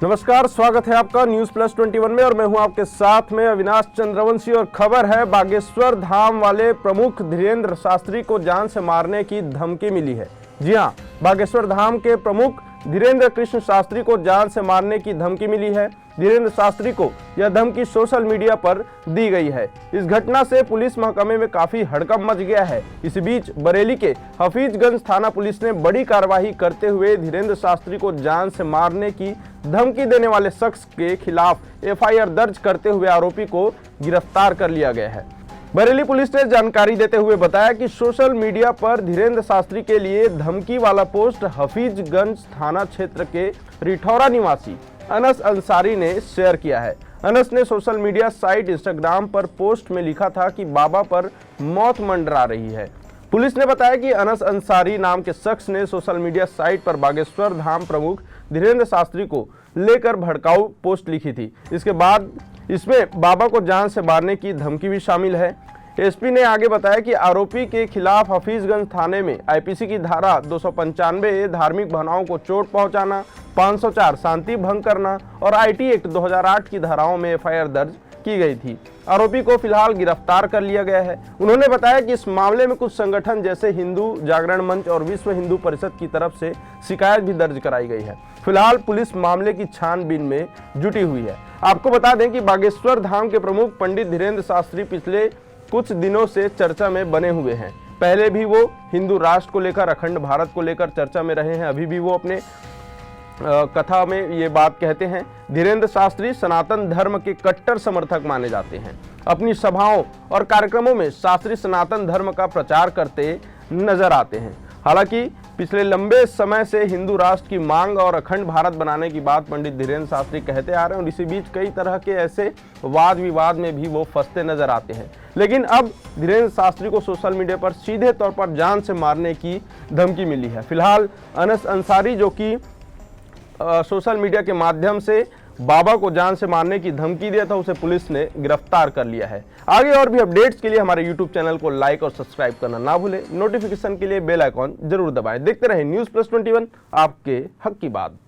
नमस्कार, स्वागत है आपका न्यूज प्लस 21 में और मैं हूं आपके साथ में अविनाश चंद्रवंशी। और खबर है, बागेश्वर धाम वाले प्रमुख धीरेन्द्र शास्त्री को जान से मारने की धमकी मिली है। जी हां, बागेश्वर धाम के प्रमुख धीरेन्द्र कृष्ण शास्त्री को जान से मारने की धमकी मिली है। धीरेन्द्र शास्त्री को यह धमकी सोशल मीडिया पर दी गई है। इस घटना से पुलिस महकमे में काफी हड़कंप मच गया है। इस बीच बरेली के हफीजगंज थाना पुलिस ने बड़ी कार्रवाई करते हुए धीरेन्द्र शास्त्री को जान से मारने की धमकी देने वाले शख्स के खिलाफ एफआईआर दर्ज करते हुए आरोपी को गिरफ्तार कर लिया गया है। बरेली पुलिस ने जानकारी देते हुए बताया कि सोशल मीडिया पर धीरेन्द्र शास्त्री के लिए धमकी वाला पोस्ट हफीजगंज थाना क्षेत्र के रिठौरा निवासी अनस अंसारी ने शेयर किया है। अनस ने सोशल मीडिया साइट इंस्टाग्राम पर पोस्ट में लिखा था कि बाबा पर मौत मंडरा रही है। पुलिस ने बताया कि अनस अंसारी नाम के शख्स ने सोशल मीडिया साइट पर बागेश्वर धाम प्रमुख धीरेन्द्र शास्त्री को लेकर भड़काऊ पोस्ट लिखी थी। इसके बाद इसमें बाबा को जान से मारने की धमकी भी शामिल है। एसपी ने आगे बताया कि आरोपी के खिलाफ हफीजगंज थाने में आईपीसी की धारा 295 धार्मिक भावनाओं को चोट पहुंचाना, 504 शांति भंग करना और आईटी एक्ट 2008 की धाराओं में एफआईआर दर्ज की गई थी। आरोपी को फिलहाल गिरफ्तार कर लिया गया है। उन्होंने बताया कि इस मामले में कुछ संगठन जैसे हिंदू जागरण मंच और विश्व हिंदू परिषद की तरफ से शिकायत भी दर्ज कराई गई है। फिलहाल पुलिस मामले की छानबीन में जुटी हुई है। आपको बता दें कि बागेश्वर धाम के प्रमुख पंडित धीरेन्द्र शास्त्री पिछले कुछ दिनों से चर्चा में बने हुए हैं। पहले भी वो हिंदू राष्ट्र को लेकर, अखंड भारत को लेकर चर्चा में रहे हैं। अभी भी वो अपने कथा में ये बात कहते हैं। धीरेन्द्र शास्त्री सनातन धर्म के कट्टर समर्थक माने जाते हैं। अपनी सभाओं और कार्यक्रमों में शास्त्री सनातन धर्म का प्रचार करते नजर आते हैं। हालांकि पिछले लंबे समय से हिंदू राष्ट्र की मांग और अखंड भारत बनाने की बात पंडित धीरेन्द्र शास्त्री कहते आ रहे हैं और इसी बीच कई तरह के ऐसे वाद विवाद में भी वो फंसते नजर आते हैं। लेकिन अब धीरेन्द्र शास्त्री को सोशल मीडिया पर सीधे तौर पर जान से मारने की धमकी मिली है। फिलहाल अनस अंसारी, जो कि सोशल मीडिया के माध्यम से बाबा को जान से मारने की धमकी दिया था, उसे पुलिस ने गिरफ्तार कर लिया है। आगे और भी अपडेट्स के लिए हमारे यूट्यूब चैनल को लाइक और सब्सक्राइब करना ना भूलें। नोटिफिकेशन के लिए बेल आइकॉन जरूर दबाएं। देखते रहें न्यूज प्लस 21, आपके हक की बात।